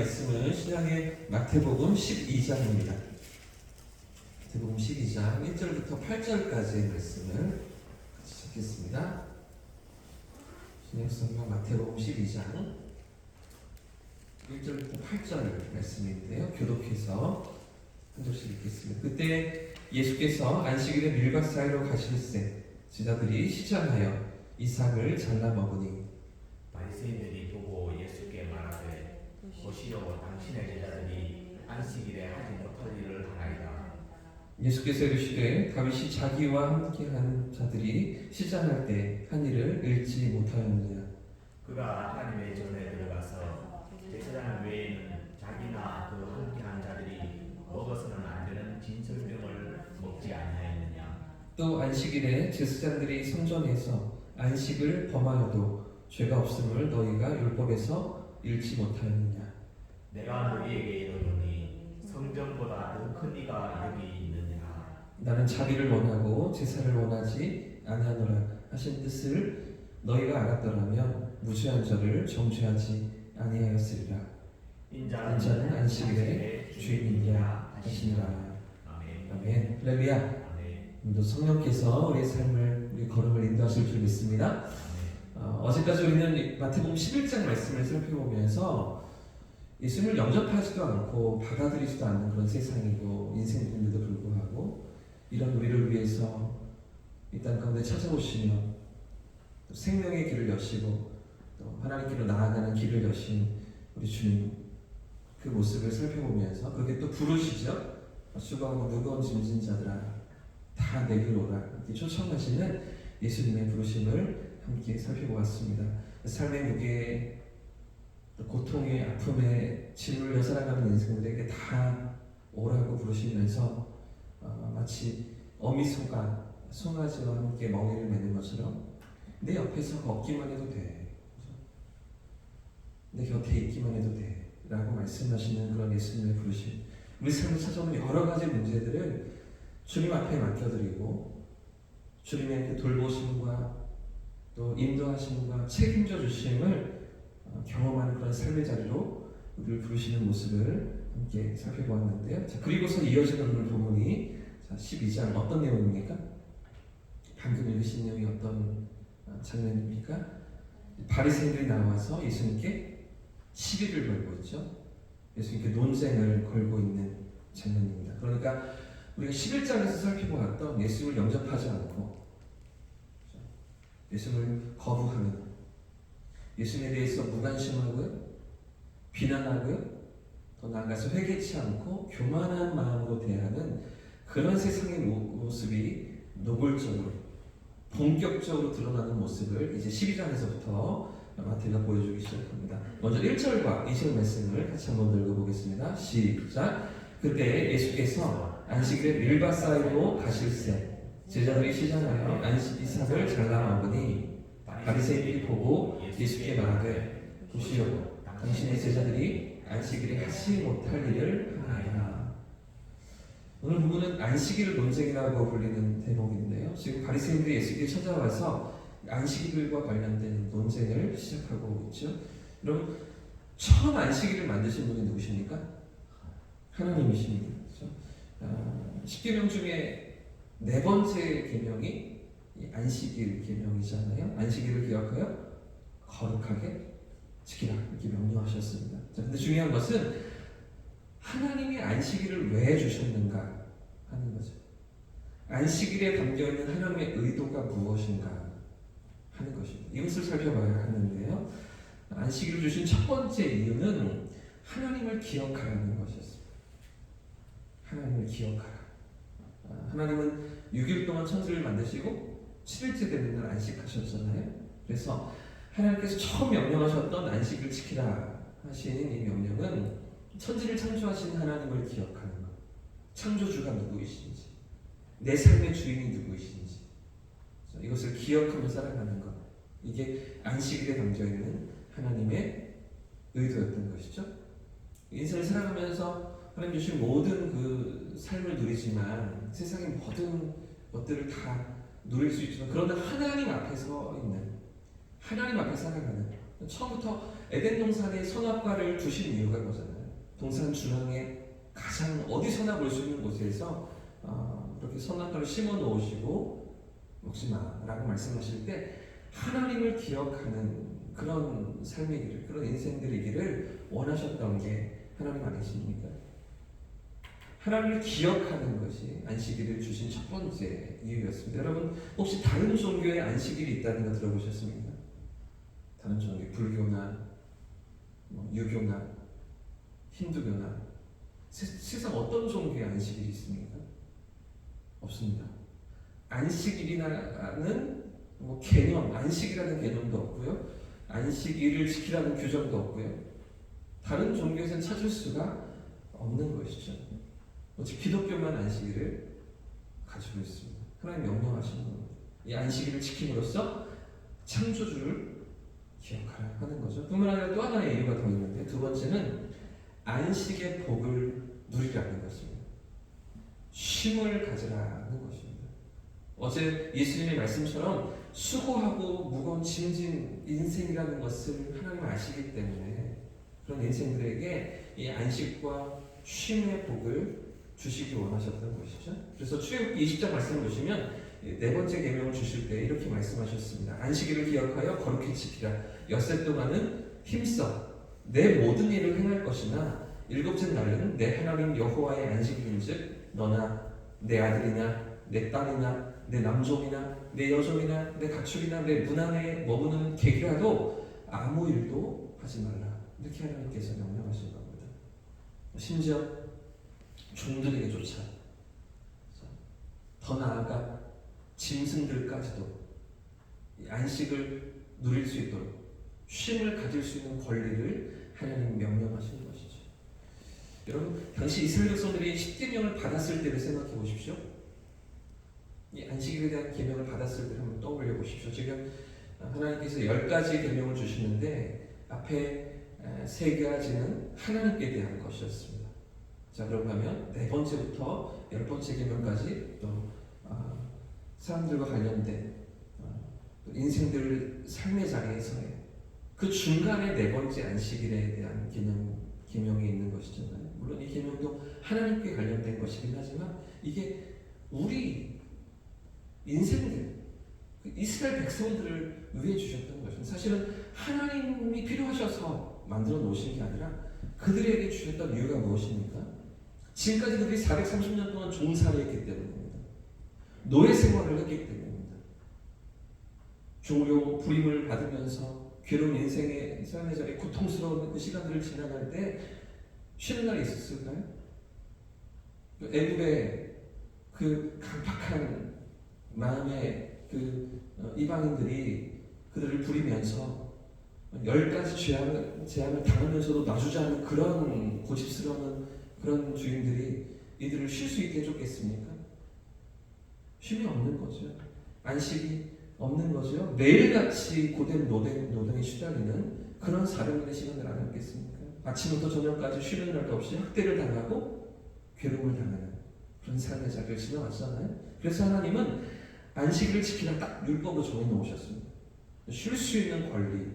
말씀은 신약의 마태복음 12장입니다. 마태복음 12장 1절부터 8절까지의 말씀을 같이 읽겠습니다. 신약 성경 마태복음 12장 1절부터 8절 말씀인데요. 교독해서 한 절씩 읽겠습니다. 그때 예수께서 안식일에 밀밭 사이로 가실새 제자들이 시장하여 이삭을 잘라 먹으니 바리새인들이 보고 예수께 말하되 보시오 당신의 제자들이 안식일에 하지 못할 일을 하나이다. 예수께서 이르시되 다윗이 자기와 함께한 자들이 시장할 때 한 일을 읽지 못하였느냐. 그가 하나님의 전에 들어가서 제사장 외에는 자기나 그 함께한 자들이 먹어서는 안 되는 진설병을 먹지 아니하였느냐. 또 안식일에 제사장들이 성전에서 안식을 범하여도 죄가 없음을 너희가 율법에서 읽지 못하였느냐. 내가 너희에게 이르노니 성전보다 더 큰 이가 여기 있느니라. 나는 자비를 원하고 제사를 원하지 아니하노라 하신 뜻을 너희가 알았더라면 무죄한 자를 정죄하지 아니하였으리라. 인자는 안식일의 주인이냐 하시니라. 아멘. 할렐루야. 오늘도 성령께서 우리의 삶을, 우리 걸음을 인도하실 줄 믿습니다. 어제까지 우리는 마태복음 11장 말씀을 살펴보면서 예수님을 영접하지도 않고 받아들이지도 않는 그런 세상이고 인생인데도 불구하고 이런 우리를 위해서 이 땅 가운데 찾아오시며 또 생명의 길을 여시고 또 하나님께로 나아가는 길을 여신 우리 주님 그 모습을 살펴보면서 그렇게 또 부르시죠. 수고하고 무거운 짐진 자들아 다 내게로 오라 이렇게 초청하시는 예수님의 부르심을 함께 살펴보았습니다. 삶의 무게, 고통의 아픔에 짓눌려 살아가는 인생들에게 다 오라고 부르시면서 마치 어미소가 송아지와 함께 멍에를 매는 것처럼 내 옆에서 걷기만 해도 돼, 내 곁에 있기만 해도 돼 라고 말씀하시는 그런 예수님의 부르심. 우리 삶에 찾아오는 여러 가지 문제들을 주님 앞에 맡겨드리고 주님의 그 돌보심과 또 인도하심과 책임져 주심을 경험하는 그런 삶의 자리로 우리를 부르시는 모습을 함께 살펴보았는데요. 자, 그리고서 이어지는 오늘 본문이 12장 어떤 내용입니까? 방금 읽으신 내용이 어떤 장면입니까? 바리새인들이 나와서 예수님께 시비를 걸고 있죠. 예수님께 논쟁을 걸고 있는 장면입니다. 그러니까 우리가 11장에서 살펴보았던 예수님을 영접하지 않고 예수님을 거부하는, 예수님에 대해서 무관심하고요, 비난하고요, 더 나아가서 회개치 않고 교만한 마음으로 대하는 그런 세상의 모습이 노골적으로 본격적으로 드러나는 모습을 이제 12장에서부터 마태가 보여주기 시작합니다. 먼저 1절과 2절 말씀을 같이 한번 읽어보겠습니다. 시작. 그때 예수께서 안식일에 밀밭 사이로 가실새 제자들이 시장하여 이삭을 잘라 먹으니 바리새인들이 보고 예수께 말하되 보시오 당신의 제자들이 안식일에 하지 못할 일을 하나이다. 오늘 부분은 안식일 논쟁이라고 불리는 대목인데요. 지금 바리새인들이 예수께 찾아와서 안식일과 관련된 논쟁을 시작하고 있죠. 여러분 처음 안식일을 만드신 분이 누구십니까? 하나님이십니다. 그렇죠? 10계명 중에 네 번째 계명이 안식일 계명이잖아요. 안식일을 기억하여 거룩하게 지키라 이렇게 명령하셨습니다. 자, 근데 중요한 것은 하나님이 안식일을 왜 주셨는가 하는 거죠. 안식일에 담겨있는 하나님의 의도가 무엇인가 하는 것입니다. 이것을 살펴봐야 하는데요. 안식일을 주신 첫 번째 이유는 하나님을 기억하라는 것이었습니다. 하나님을 기억하라. 하나님은 6일 동안 천지를 만드시고 7일째 되는 날 안식하셨잖아요. 그래서 하나님께서 처음 명령하셨던 안식을 지키라 하신 이 명령은 천지를 창조하신 하나님을 기억하는 것, 창조주가 누구이신지, 내 삶의 주인이 누구이신지 이것을 기억하며 살아가는 것, 이게 안식일에 담겨있는 하나님의 의도였던 것이죠. 인생을 살아가면서 하나님 주신 모든 그 삶을 누리지만 세상의 모든 것들을 다 누릴 수 있지만 그러나 하나님 앞에 서 있는, 하나님 앞에 살아가는, 처음부터 에덴 동산에 선악과를 두신 이유가 뭐잖아요. 동산 중앙에 가장 어디서나 볼 수 있는 곳에서 그렇게 선악과를 심어 놓으시고 먹지 마라고 말씀하실 때 하나님을 기억하는 그런 삶이기를, 그런 인생들이기를 원하셨던 게 하나님 아니십니까? 하나님을 기억하는 것이 안식일을 주신 첫 번째 이유였습니다. 여러분 혹시 다른 종교의 안식일이 있다는 거 들어보셨습니까? 다른 종교, 불교나 유교나 힌두교나 세상 어떤 종교의 안식일이 있습니까? 없습니다. 안식일이라는 개념, 안식이라는 개념도 없고요. 안식일을 지키라는 규정도 없고요. 다른 종교에서는 찾을 수가 없는 것이죠. 오직 기독교만 안식일을 가지고 있습니다. 하나님 명령하시는 겁니다. 이 안식일을 지킴으로써 창조주를 기억하라 하는 거죠. 뿐만 아니라 또 하나의 이유가 더 있는데, 두 번째는 안식의 복을 누리라는 것입니다. 쉼을 가지라는 것입니다. 어제 예수님의 말씀처럼 수고하고 무거운 짐진 인생이라는 것을 하나님 아시기 때문에 그런 인생들에게 이 안식과 쉼의 복을 주시기 원하셨던 것이죠. 그래서 출애굽기 20장 말씀을 보시면 네 번째 계명을 주실 때 이렇게 말씀하셨습니다. 안식일을 기억하여 거룩히 지키라. 엿새 동안은 힘써 내 모든 일을 행할 것이나 일곱째 날은 내 하나님 여호와의 안식일인즉 너나 내 아들이나 내 딸이나 내 남종이나 내 여종이나 내 가축이나 내 문 안에 머무는 객이라도 아무 일도 하지 말라. 이렇게 하나님께서 명령하신 겁니다. 심지어 종들에게조차, 더 나아가 짐승들까지도 안식을 누릴 수 있도록 쉼을 가질 수 있는 권리를 하나님 명령하신 것이죠. 여러분, 당시 이스라엘 백성들이 십계명을 받았을 때를 생각해 보십시오. 이 안식일에 대한 계명을 받았을 때를 한번 떠올려 보십시오. 지금 하나님께서 10가지 계명을 주시는데 앞에 3가지는 하나님께 대한 것이었습니다. 자, 그런가면 4번째부터 10번째 계명까지 또 사람들과 관련된 인생들 삶의 자리에서의 그 중간에 4번째 안식일에 대한 계명이 있는 것이잖아요. 물론 이 계명도 하나님께 관련된 것이긴 하지만 이게 우리 인생들, 이스라엘 백성들을 위해 주셨던 것입니다. 사실은 하나님이 필요하셔서 만들어 놓으신 게 아니라 그들에게 주셨던 이유가 무엇입니까? 지금까지 그들이 430년 동안 종살이 했기 때문입니다. 노예 생활을 했기 때문입니다. 종료 부림을 받으면서 괴로운 인생의 삶의 자리, 고통스러운 그 시간들을 지나갈 때 쉬는 날이 있었을까요? 애굽의 그 강팍한 마음의 그 이방인들이 그들을 부리면서 10가지 재앙을 당하면서도 놔주지 않는 그런 고집스러운 그런 주인들이 이들을 쉴 수 있게 해줬겠습니까? 쉼이 없는 거죠. 안식이 없는 거죠. 매일같이 고된 노동에 시달리는 그런 사람들의 시간을 안 했겠습니까? 아침부터 저녁까지 쉬는 날도 없이 학대를 당하고 괴로움을 당하는 그런 삶의 자리를 지나왔잖아요. 그래서 하나님은 안식일을 지키라 딱 율법으로 정해놓으셨습니다. 쉴 수 있는 권리,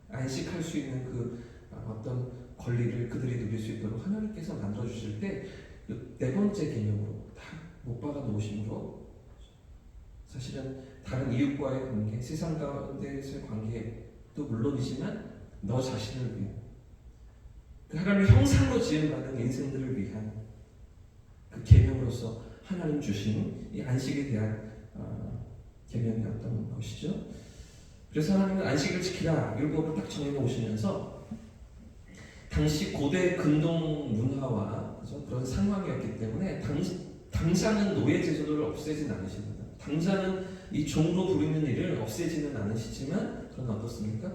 안식할 수 있는 그 어떤 권리를 그들이 누릴 수 있도록 하나님께서 만들어주실 때 그 4번째 계명으로 다 못 박아 놓으심으로 사실은 다른 이웃과의 관계, 세상 가운데서의 관계도 물론이지만 너 자신을 위한 그 하나님의 형상으로 지음받은 인생들을 위한 그 계명으로서 하나님 주신 이 안식에 대한 계명이었던 것이죠. 그래서 하나님은 안식을 지키라 율법을 딱 정해놓으시면서 당시 고대 근동 문화와 그런 상황이었기 때문에 당장은 노예 제도를 없애진 않으십니다. 당장은 이 종로 부리는 일을 없애지는 않으시지만 그건 어떻습니까?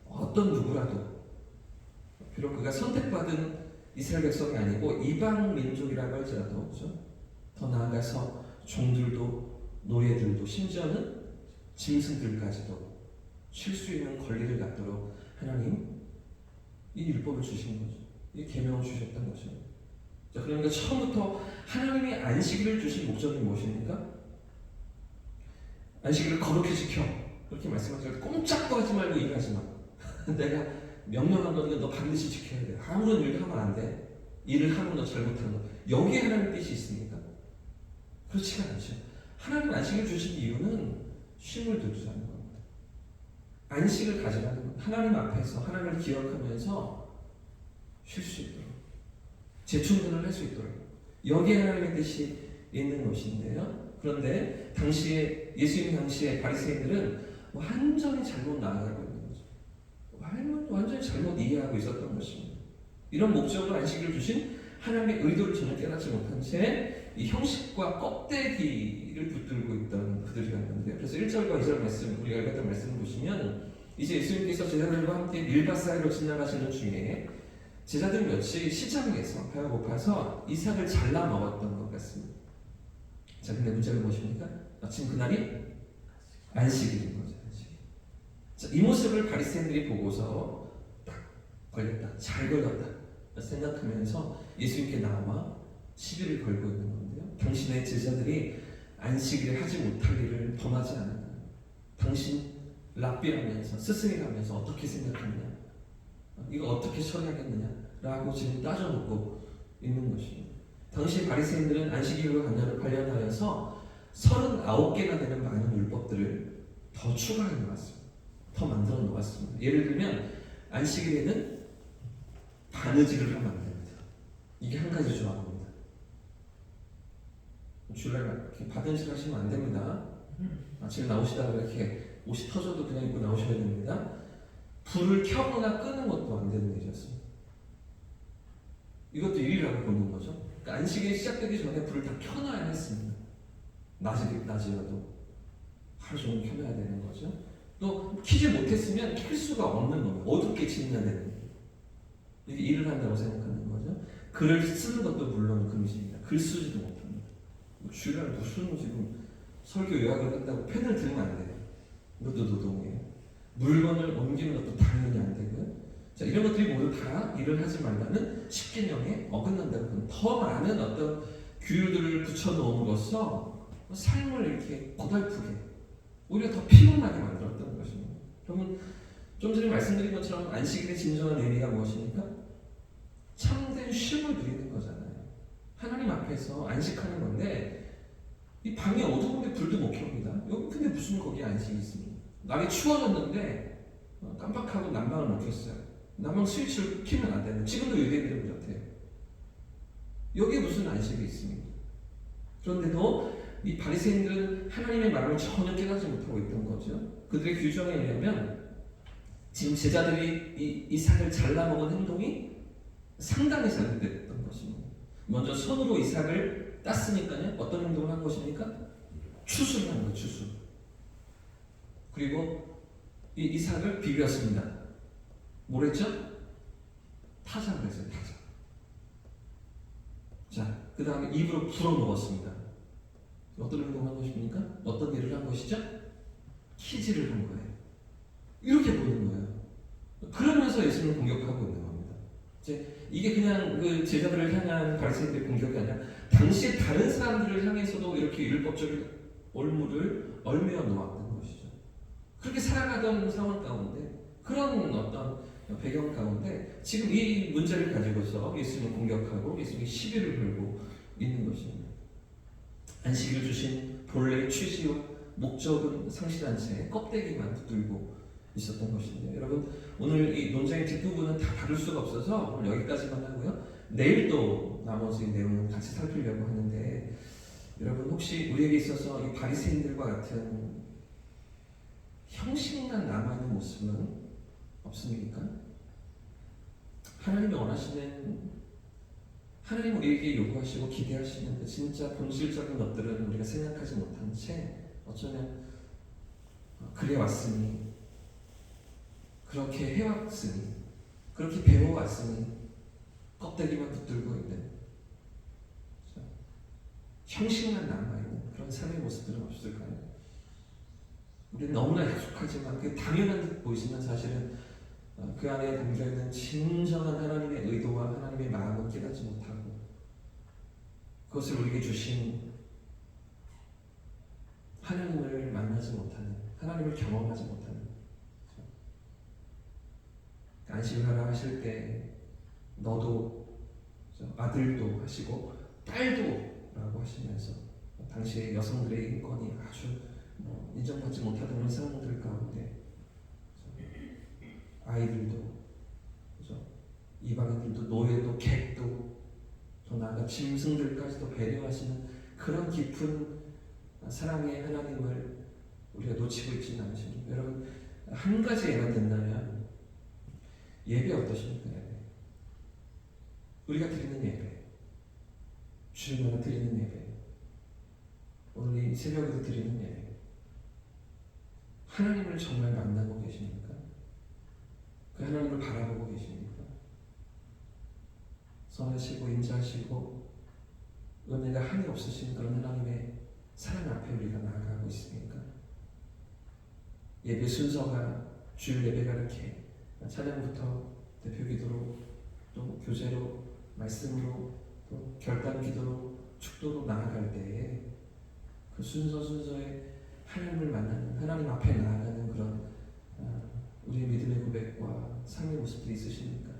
어떤 누구라도 비록 그가 선택받은 이스라엘 백성이 아니고 이방 민족이라고 할지라도 그렇죠? 더 나아가서 종들도 노예들도 심지어는 짐승들까지도 쉴 수 있는 권리를 갖도록 하나님 이 율법을 주신 거죠. 이 계명을 주셨던 거죠. 자, 그러니까 처음부터 하나님이 안식일을 주신 목적이 무엇입니까? 안식일을 거룩히 지켜 그렇게 말씀하셨을 때 꼼짝도 하지 말고 일하지 마. 내가 명령한 거는 너 반드시 지켜야 돼. 아무런 일도 하면 안 돼. 일을 하면 너 잘못한 거. 여기에 하나님 뜻이 있습니까? 그렇지가 않죠. 하나님 안식을 주신 이유는 쉼을 두자는 겁니다. 안식을 가져가는 겁니다. 하나님 앞에서 하나님을 기억하면서 쉴 수 있도록, 재충전을 할 수 있도록, 여기에 하나님의 뜻이 있는 것인데요. 그런데 당시에 예수님 당시에 바리새인들은 완전히 잘못 나아가고 있는 거죠. 완전히 잘못 이해하고 있었던 것입니다. 이런 목적으로 안식일을 주신 하나님의 의도를 전혀 깨닫지 못한 채 이 형식과 껍데기를 붙들고 있던 그들이었는데, 그래서 1절과 2절 말씀, 우리가 읽었던 말씀을 보시면 이제 예수님께서 제자들과 함께 밀밭 사이로 지나가시는 중에 제자들 몇이 시장에서 배가 고파서 이삭을 잘라 먹었던 것 같습니다. 자, 근데 문제가 무엇입니까? 마침 그날이 안식일인 거죠. 안식일. 자, 이 모습을 바리새인들이 보고서 딱 걸렸다, 잘 걸렸다 생각하면서 예수님께 나와 시비를 걸고 있는 건데요. 당신의 제자들이 안식일에 하지 못할 일을 범하지 않았나? 당신 랍비라면서 스승이라면서 어떻게 생각하느냐? 이거 어떻게 처리하겠느냐? 라고 지금 따져놓고 있는 것입니다. 당시 바리새인들은 안식일과 관련하여서 39개나 되는 많은 율법들을 더 추가해 놓았습니다. 더 만들어 놓았습니다. 예를 들면 안식일에는 바느질을 하면 안 됩니다. 이게 한 가지 조항입니다. 주일날 이렇게 바느질 하시면 안 됩니다. 아침에 나오시다가 이렇게 옷이 터져도 그냥 입고 나오셔야 됩니다. 불을 켜거나 끄는 것도 안 되는 일이었습니다. 이것도 일이라고 보는 거죠. 그러니까 안식일이 시작되기 전에 불을 다 켜놔야 했습니다. 낮이라도 하루 종일 켜놔야 되는 거죠. 또 켜지 못했으면 켤 수가 없는 겁니다. 어둡게 지내야 되는 거예요. 이게 일을 한다고 생각하는 거죠. 글을 쓰는 것도 물론 금지입니다. 글 쓰지도 못합니다. 주일날 무슨 지금 설교 요약을 한다고 펜을 들면 안 돼요. 이것도 노동이에요. 물건을 옮기는 것도 당연히 안 되고요. 자, 이런 것들이 모두 다 일을 하지 말라는 십계명에 어긋난다고 하는 더 많은 어떤 규율들을 붙여놓음으로써 삶을 이렇게 고달프게 오히려 더 피곤하게 만들었던 것입니다. 그러면 좀 전에 말씀드린 것처럼 안식일의 진정한 의미가 무엇입니까? 참된 쉼을 누리는 거잖아요. 하나님 앞에서 안식하는 건데 이 방이 어두운데 불도 못 켭니다. 여기 근데 무슨 거기에 안식이 있습니까? 날이 추워졌는데 깜빡하고 난방을 못 켰어요. 난방 스위치를 키면 안 되는, 지금도 유대인들은 그렇대요. 여기에 무슨 안식이 있습니까? 그런데도 이 바리새인들은 하나님의 말을 전혀 깨닫지 못하고 있던 거죠. 그들의 규정에 의하면 지금 제자들이 이 이삭을 잘라먹은 행동이 상당히 잘못됐던 것입니다. 먼저 손으로 이삭을 땄으니까요. 어떤 행동을 한 것입니까? 추수를 한 거예요. 추수. 그리고 이 이삭을 비볐습니다. 뭐랬죠? 타작을 했어요. 타작. 자, 그 다음에 입으로 불어넣었습니다. 어떤 행동을 한 것입니까? 어떤 일을 한 것이죠? 키질을 한 거예요. 이렇게 보는 거예요. 그러면서 예수님을 공격하고 있는 겁니다. 이게 그냥 그 제자들을 향한 바리새인들의 공격이 아니라 당시에 다른 사람들을 향해서도 이렇게 율법적인 올무를 얼매어 놓았던 것이죠. 그렇게 살아가던 상황 가운데, 그런 어떤 배경 가운데 지금 이 문제를 가지고서 예수님을 공격하고 예수님이 시비를 걸고 있는 것입니다. 안식을 주신 본래의 취지와 목적은 상실한 채 껍데기만 붙들고 있었던 것인데, 여러분 오늘 이 논쟁의 뒷부분은 다 다룰 수가 없어서 오늘 여기까지만 하고요. 내일 또 나머지 내용을 같이 살피려고 하는데, 여러분 혹시 우리에게 있어서 이 바리새인들과 같은 형식만 남아있는 모습은 없습니까? 하나님이 원하시는, 하나님 우리에게 요구하시고 기대하시는 그 진짜 본질적인 것들은 우리가 생각하지 못한 채 어쩌면 그래 왔으니, 그렇게 해왔으니, 그렇게 배워왔으니 껍데기만 붙들고 있는 형식만 남아있는 그런 삶의 모습들은 없을까요? 우리는 너무나 익숙하지만 그게 당연한 듯 보이지만 사실은 그 안에 담겨있는 진정한 하나님의 의도와 하나님의 마음을 깨닫지 못하고 그것을 우리에게 주신 하나님을 만나지 못하는, 하나님을 경험하지 못하는, 안식하라 하실 때 너도 아들도 하시고 딸도라고 하시면서 당시의 여성들의 인권이 아주 인정받지 못하던 그런 상황들 가운데 아이들도 그죠? 이방인들도 노예도 객도 더 나아가 짐승들까지도 배려하시는 그런 깊은 사랑의 하나님을 우리가 놓치고 있지는 않으십니까? 여러분 한 가지 예만 든다면 예배 어떠십니까? 예배. 우리가 드리는 예배, 주일마다 드리는 예배, 오늘 이 새벽에도 드리는 예배, 하나님을 정말 만나고 계십니까? 그 하나님을 바라보고 계십니까? 선하시고 인자하시고 은혜가 한이 없으신 그런 하나님의 사랑 앞에 우리가 나아가고 있습니까? 예배 순서가 주일 예배가 이렇게 찬양부터 대표기도로 또 교제로 말씀으로 또 결단 기도로 축도로 나아갈 때에 그 순서에 하나님을 만나는 하나님 앞에 나아가는 그런 우리의 믿음의 고백과 삶의 모습들이 있으십니까?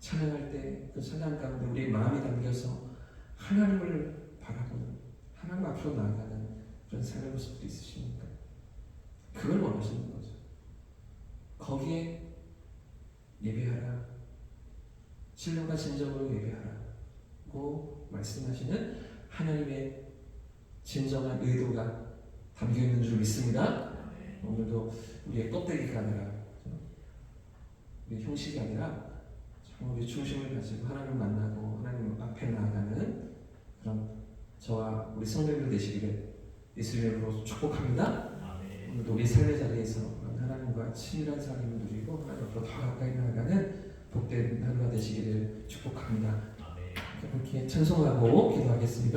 찬양할 때 그 찬양 가운데 우리의 마음이 담겨서 하나님을 바라보는 하나님 앞으로 나아가는 그런 삶의 모습들이 있으십니까? 그걸 원하시는 거죠. 거기에 예배하라, 신령과 진정으로 예배하라고 말씀하시는 하나님의 진정한 의도가 담겨 있는 줄 믿습니다. 오늘도 우리의 껍데기가 아니라 우리 형식이 아니라 정말 우리 중심을 가지고 하나님을 만나고 하나님 앞에 나아가는 그런 저와 우리 성도님들 되시기를 예수의 이름으로 축복합니다. 오늘도 우리 삶의 자리에서 하나님과 친밀한 삶을 누리고 하나님 앞으로 더 가까이 나아가는 복된 하루가 되시기를 축복합니다. 이렇게 찬송하고 기도하겠습니다.